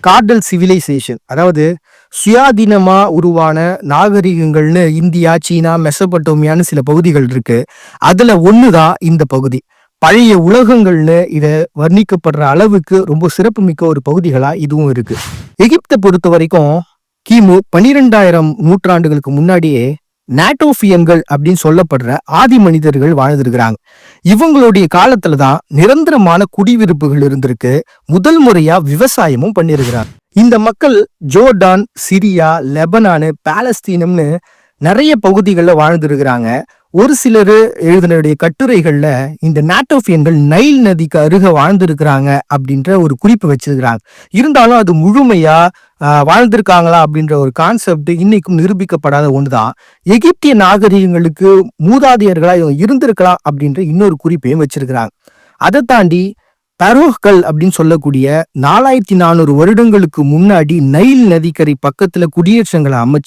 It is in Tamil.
கார்டல் சிவிலைசேஷன், அதாவது சுயாதீனமா உருவான நாகரிகங்கள்னு இந்தியா, சீனா, மெசபடோமியான்னு சில பகுதிகள் இருக்கு. அதுல ஒண்ணுதான் இந்த பகுதி. பழைய உலகங்கள்னு இத வர்ணிக்கப்படுற அளவுக்கு ரொம்ப சிறப்புமிக்க ஒரு பகுதிகளா இதுவும் இருக்கு. எகிப்தை பொறுத்த வரைக்கும் கிமு 12,000 நூற்றாண்டுகளுக்கு முன்னாடியே நாட்டோபியன்கள் அப்படின்னு சொல்லப்படுற ஆதி மனிதர்கள் வாழ்ந்திருக்கிறாங்க. இவங்களுடைய காலத்துலதான் நிரந்தரமான குடியிருப்புகள் இருந்திருக்கு. முதல் முறையா விவசாயமும் பண்ணிருக்கிறாங்க. இந்த மக்கள் ஜோர்டான், சிரியா, லெபனானு, பாலஸ்தீனம்னு நிறைய பகுதிகளில் வாழ்ந்திருக்கிறாங்க. ஒரு சிலர் எழுதினுடைய கட்டுரைகள்ல இந்த நாட்டோபியன்கள் நைல் நதிக்கு அருக வாழ்ந்திருக்கிறாங்க அப்படின்ற ஒரு குறிப்பு வச்சிருக்கிறாங்க. இருந்தாலும் அது முழுமையா வாழ்ந்திருக்காங்களா அப்படின்ற ஒரு கான்செப்ட் இன்னைக்கும் நிரூபிக்கப்படாத ஒண்ணுதான். எகிப்திய நாகரிகங்களுக்கு மூதாதையர்களா இவங்க இருந்திருக்கலாம் அப்படின்ற இன்னொரு குறிப்பையும் வச்சிருக்கிறாங்க. அதை தாண்டி பரோஹ்கள் அப்படின்னு சொல்லக்கூடிய 4400 வருடங்களுக்கு முன்னாடி நைல் நதிக்கரை பக்கத்துல குடியேற்றங்களை அமைச்சு